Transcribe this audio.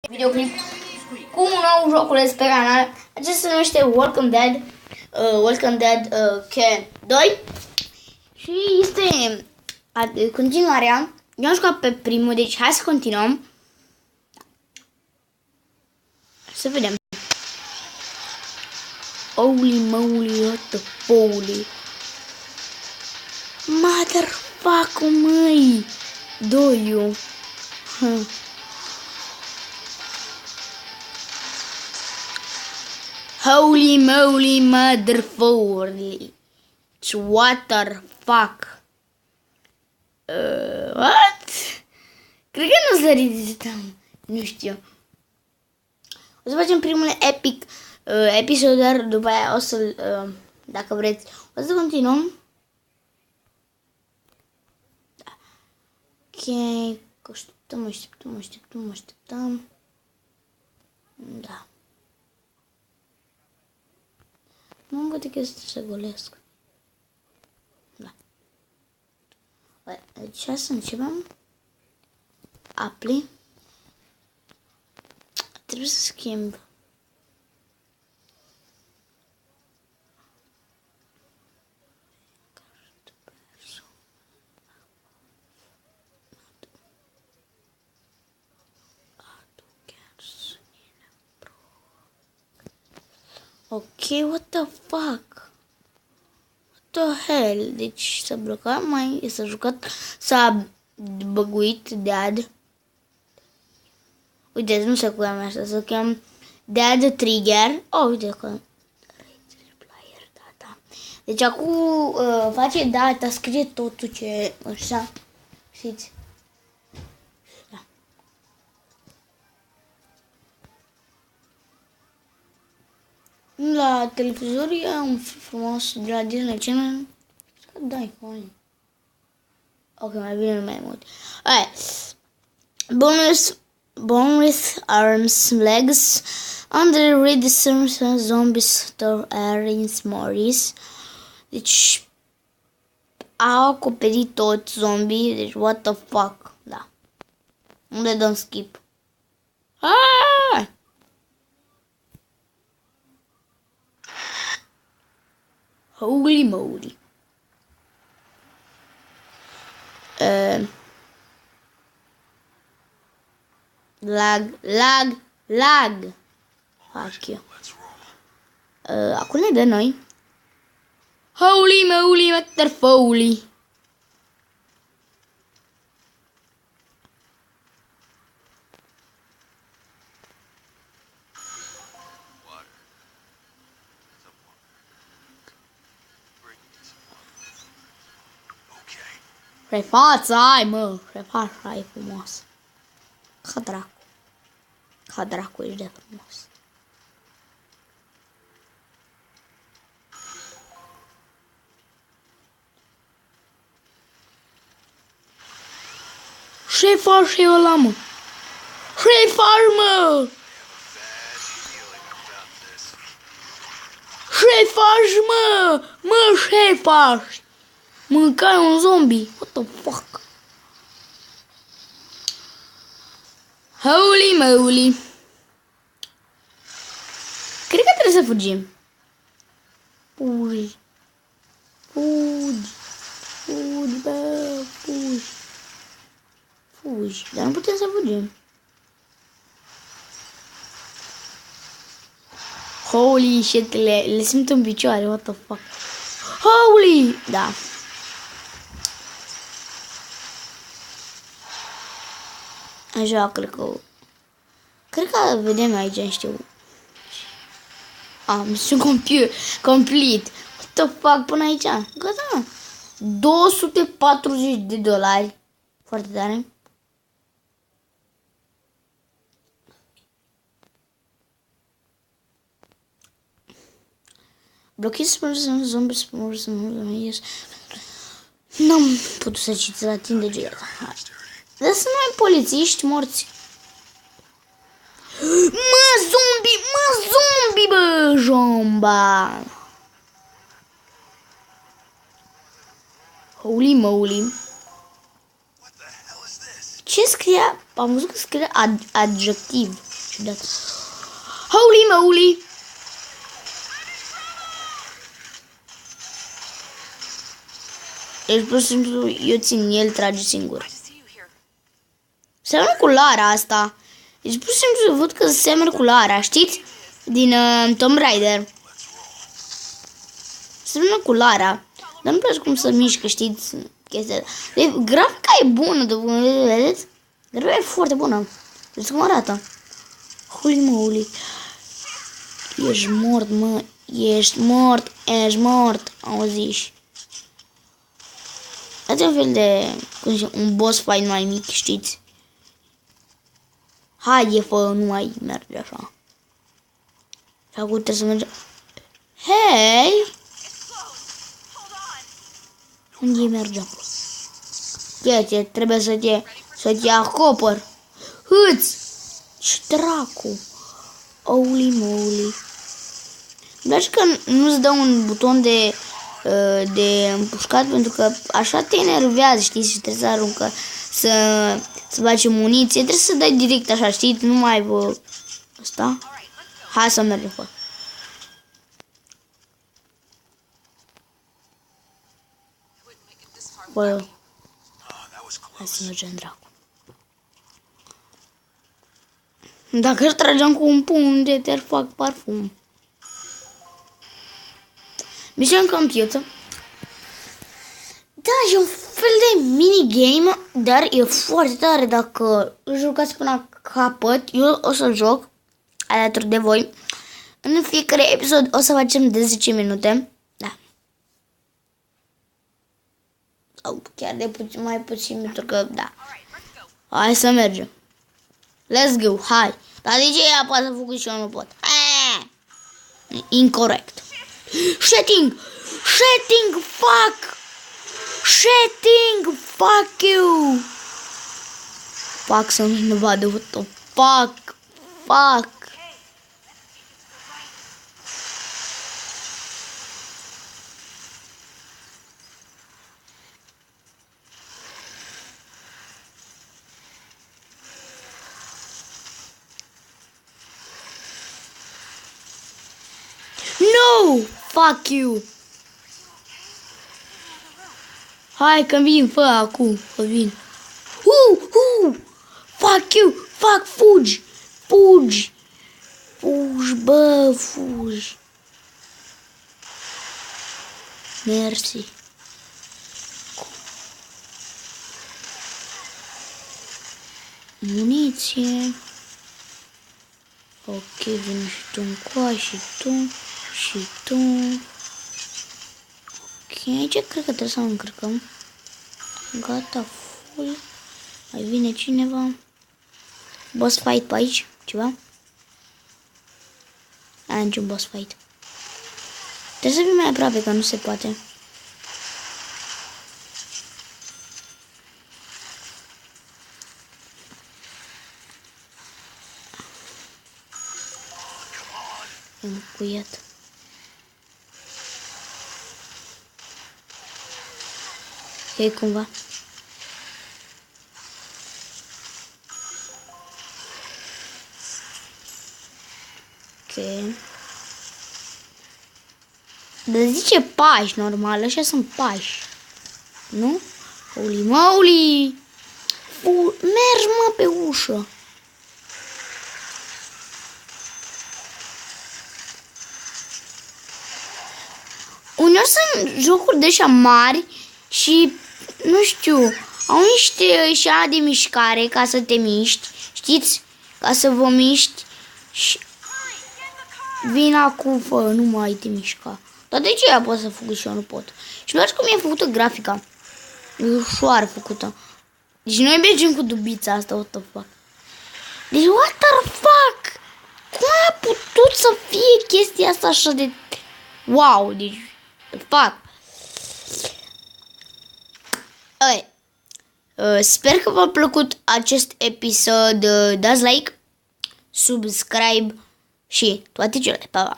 videoclip cu un nou joculeț pe canal. Acesta se numește Walking Dead Can 2 și este continuarea. Eu am jucat pe primul, deci hai să continuăm. Să vedem. Holy moly, what the holy. Motherfucker, măi. Doiu. Holy moly, motherfucker. What the fuck? What? Cred că nu să rezistăm. Nu știu. O să facem primul epic episod, dar după aia o să, dacă vreți, o să continuăm. Da. Ok, așteptăm. Da. Nu poate că să golesc. Da. Deci hai să începem. Apply. Trebuie să schimb. Ok, what the fuck? What the hell? Deci s-a blocat, s-a jucat, s-a băguit Dead. Uite, nu se cheamă așa, se cheamă Dead Trigger. Oh, uite că data. Deci acum face data, scrie totul ce așa. Știți? Da. La televizor e un frumos de la Disney Channel. Dai, coi. Ok, mai bine nu mai mult. Alright. Boneless arms, legs, under red zombies are Morris. Deci au acoperit tot zombie, deci what the fuck, da. Unde dăm skip? Ah! Holy moly. Lag. Fuck you. Acum ne dă noi. Holy moly, motherfucker. Refață, ai mă, refață, ai frumos. Ca dracu ești de frumos. Ce faci ăla, mă? Ce faci, mă? Ce faci, mă? Mă, ce faci? Mâncai un zombie. What the fuck? Holy moly. Cred că trebuie să fugim. Fugi, bă, fugi. Dar nu putem să fugim. Holy shit, le simt în picioare, what the fuck. Holy, da. Așa, cred că vedem aici, nu știu. Misiune complete. What the fuck, până aici. Gata. $240. Foarte tare. Blochezi zombies. N-am putut să citesc la timp de gel. Dar sunt mai polițiști morți. Mă, zombie, bă, jomba. Holy moly. Ce scria? Am văzut că scria adjectiv. ciudat. Holy moly! Deci, pur și simplu, eu țin, el trage singur. Seamănă cu Lara asta. Deci, pur și simplu, văd că seamănă cu Lara, știți? Din Tomb Raider. Seamănă cu Lara. Dar nu-mi place cum să mișcă, știți? Chestia. Deci, grafica e bună, vedeți? Grafica e foarte bună. Vedeți cum arată? Holy moly. Ești mort, mă. Ești mort. Ești mort. Auziși. Asta e un fel de, cum zice, un boss fight mai mic, știți? Haide, fă, nu mai merge așa. Și acum trebuie să mergem. Hei! Unde mergem? Iată, trebuie să te acopăr. Hâți! Ce dracu! Holy moly! Dar că nu-ți dă un buton de împușcat, pentru că așa te enervează, știi, și trebuie să aruncă, să bagi muniție, trebuie să dai direct așa, știi, nu mai vă asta. Hai să mergem, fă. Bă, hai să mergem, dracu. Dacă își trageam cu un pumn de te fac parfum. Mission computer. Da, e un fel de minigame, dar e foarte tare dacă îl jucați până la capăt. Eu o să joc alături de voi. În fiecare episod o să facem de 10 minute. Da. Sau chiar de puțin, mai puțin, pentru că, da. Hai să mergem. Let's go, hai. Dar de ce ea poate să facă și eu nu pot? Incorrect. Shitting! Shitting! Fuck! Shitting! Fuck you! Fuck, să nu vadă, what the fuck! Fuck! No! Fuck you! Hai că vin, fă acum, că vin. Fuck you! Fuck, fugi! Fugi! Fugi, bă, fugi! Mersi. Muniție. Ok, vine și tu încoa, și tu, și tu. Ok, aici cred că trebuie să încărcăm. Gata, full. Mai vine cineva. Boss fight pe aici, ceva? Ai niciun boss fight. Trebuie să fim mai aproape, că nu se poate. Încuiat. Ok, cumva. Ok. Dar zice pași normal, așa sunt pași. Nu? Holy moly! Mergi, mă, pe ușă. Uneori sunt jocuri de așa mari și, nu știu, au niște așa de mișcare ca să te miști, știți? Ca să vă miști și vin acum, fă, nu mai te mișca. Dar de ce ea poate să facă și eu nu pot? Și nu știu cum e făcută grafica. E ușoară făcută. Deci noi mergem cu dubița asta, what the fuck. Deci what the fuck? Cum a putut să fie chestia asta așa de... Wow, deci... Fuck. Sper că v-a plăcut acest episod. Dați like, subscribe și toate cele. Pa, pa.